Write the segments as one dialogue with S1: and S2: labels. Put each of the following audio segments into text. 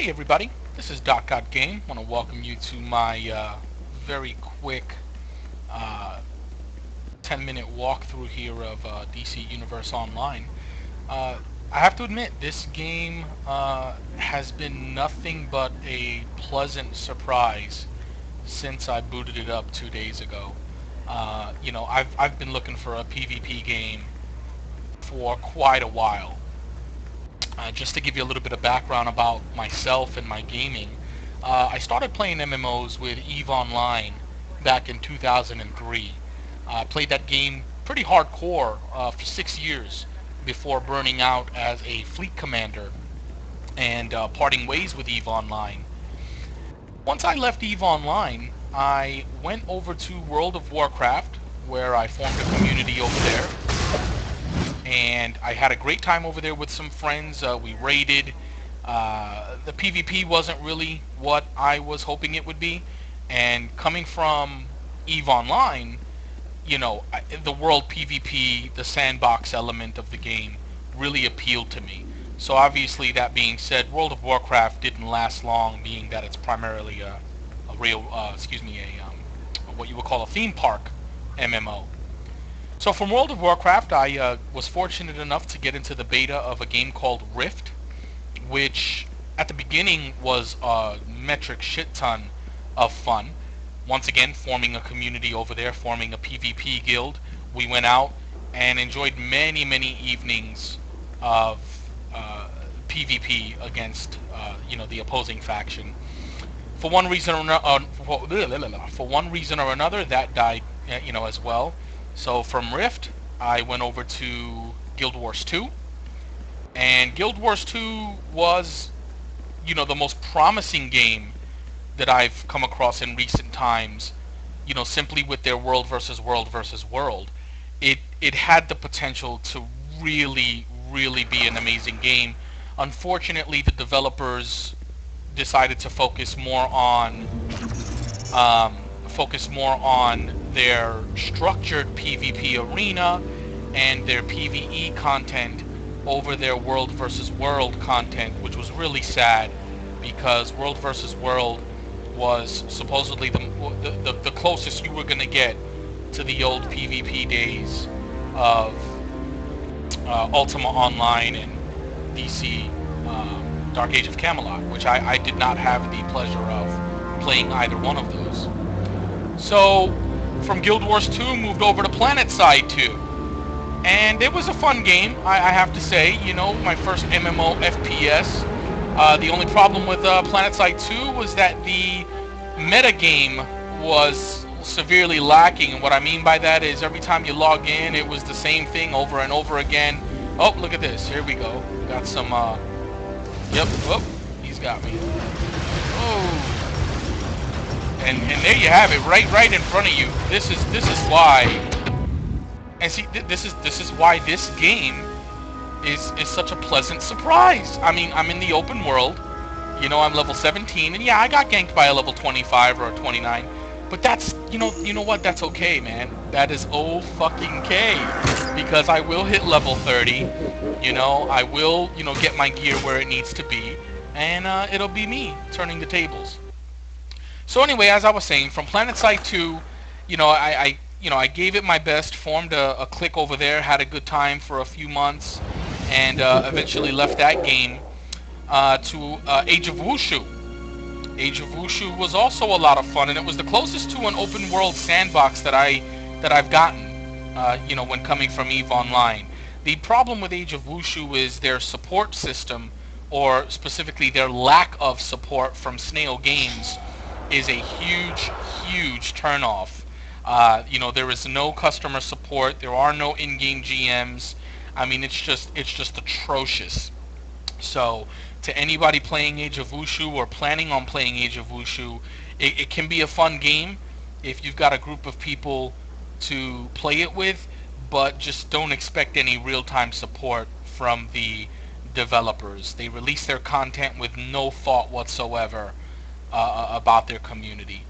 S1: Hey everybody, this is Dot Game. I want to welcome you to my very quick uh, 10-minute walkthrough here of DC Universe Online. Uh, I have to admit, this game has been nothing but a pleasant surprise since I booted it up 2 days ago. I've been looking for a PvP game for quite a while. Just to give you a little bit of background about myself and my gaming, I started playing MMOs with EVE Online back in 2003. I played that game pretty hardcore for 6 years before burning out as a fleet commander and parting ways with EVE Online. Once I left EVE Online, I went over to World of Warcraft, where I formed a community over there, and I had a great time over there with some friends. We raided. The PvP wasn't really what I was hoping it would be, and coming from EVE Online, the world PvP, the sandbox element of the game, really appealed to me. So obviously, that being said, World of Warcraft didn't last long, being that it's primarily a real, what you would call a theme park MMO. So from World of Warcraft, I was fortunate enough to get into the beta of a game called Rift, which at the beginning was a metric shit ton of fun. Once again, forming a community over there, forming a PvP guild. We went out and enjoyed many, many evenings of PvP against, the opposing faction. For one reason or another, that died, as well. So from Rift, I went over to Guild Wars 2, and Guild Wars 2 was, the most promising game that I've come across in recent times. Simply with their world versus world versus world, it had the potential to really, really be an amazing game. Unfortunately, the developers decided to focus more on their structured PvP arena and their PvE content over their world versus world content, which was really sad because world versus world was supposedly the closest you were going to get to the old PvP days of Ultima Online and DC Dark Age of Camelot, which I did not have the pleasure of playing either one of those. So from Guild Wars 2, moved over to PlanetSide 2. And it was a fun game, I have to say. My first MMO FPS. The only problem with PlanetSide 2 was that the metagame was severely lacking. And what I mean by that is every time you log in, it was the same thing over and over again. Oh, look at this. Here we go. Got some, yep, whoop, he's got me. Oh. And there you have it, right in front of you. This is why. And see, this is why this game is such a pleasant surprise. I mean, I'm in the open world. I'm level 17, and yeah, I got ganked by a level 25 or a 29. But that's, you know what? That's okay, man. That is fucking K, because I will hit level 30. I will, get my gear where it needs to be, and it'll be me turning the tables. So anyway, as I was saying, from PlanetSide 2, I gave it my best, formed a clique over there, had a good time for a few months, and eventually left that game to Age of Wushu. Age of Wushu was also a lot of fun, and it was the closest to an open world sandbox that I've gotten, when coming from EVE Online. The problem with Age of Wushu is their support system, or specifically their lack of support from Snail Games, is a huge turnoff. There is no customer support. There are no in-game GMs. I mean, it's just atrocious. So, to anybody playing Age of Wushu or planning on playing Age of Wushu, it can be a fun game if you've got a group of people to play it with, but just don't expect any real-time support from the developers. They release their content with no thought whatsoever about their community.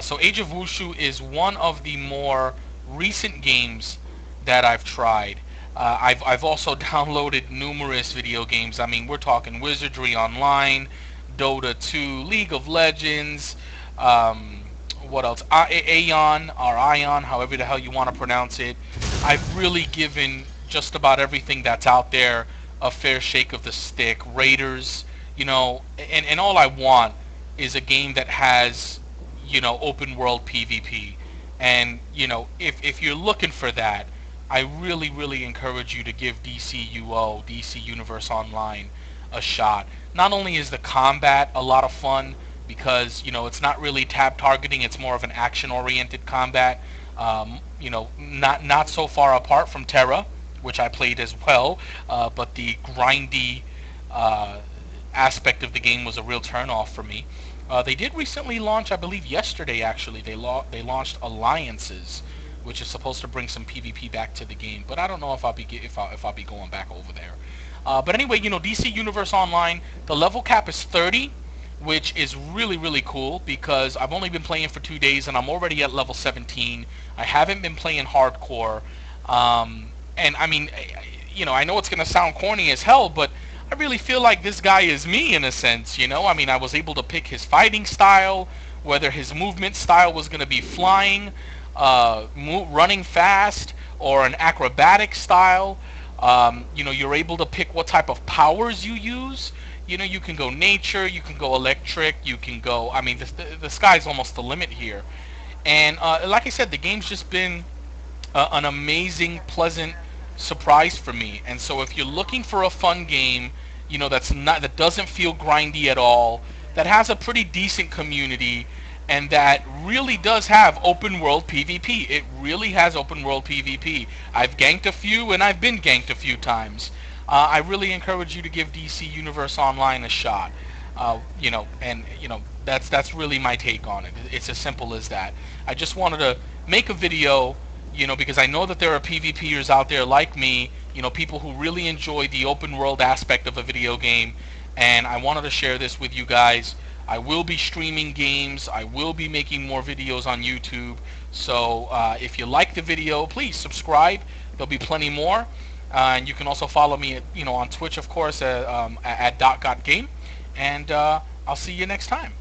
S1: So Age of Wushu is one of the more recent games that I've tried. I've also downloaded numerous video games. I mean, we're talking Wizardry Online, Dota 2, League of Legends, um, what else? Aeon or Ion, however the hell you want to pronounce it. I've really given just about everything that's out there a fair shake of the stick. Raiders, and all I want is a game that has, open world PvP. And, if you're looking for that, I really, really encourage you to give DCUO, DC Universe Online, a shot. Not only is the combat a lot of fun because it's not really tab targeting; it's more of an action-oriented combat. Not so far apart from Terra, which I played as well, but the grindy uh, aspect of the game was a real turnoff for me. They did recently launch, I believe yesterday actually, they launched Alliances, which is supposed to bring some PvP back to the game. But I don't know if I'll be going back over there. But anyway, DC Universe Online, the level cap is 30, which is really, really cool because I've only been playing for 2 days and I'm already at level 17. I haven't been playing hardcore. And I mean, I know it's going to sound corny as hell, but I really feel like this guy is me in a sense, I mean, I was able to pick his fighting style, whether his movement style was going to be flying, running fast, or an acrobatic style. You're able to pick what type of powers you use. You can go nature, you can go electric, you can go. I mean, the sky's almost the limit here. And like I said, the game's just been an amazing, pleasant surprise for me. And so, if you're looking for a fun game, that doesn't feel grindy at all, that has a pretty decent community, and that really does have open world PvP. It really has open world PvP. I've ganked a few, and I've been ganked a few times. I really encourage you to give DC Universe Online a shot. That's really my take on it. It's as simple as that. I just wanted to make a video, because I know that there are PvPers out there like me, people who really enjoy the open world aspect of a video game, and I wanted to share this with you guys. I will be streaming games. I will be making more videos on YouTube. So if you like the video, please subscribe. There'll be plenty more. And you can also follow me on Twitch, of course, at @.gotgame. And I'll see you next time.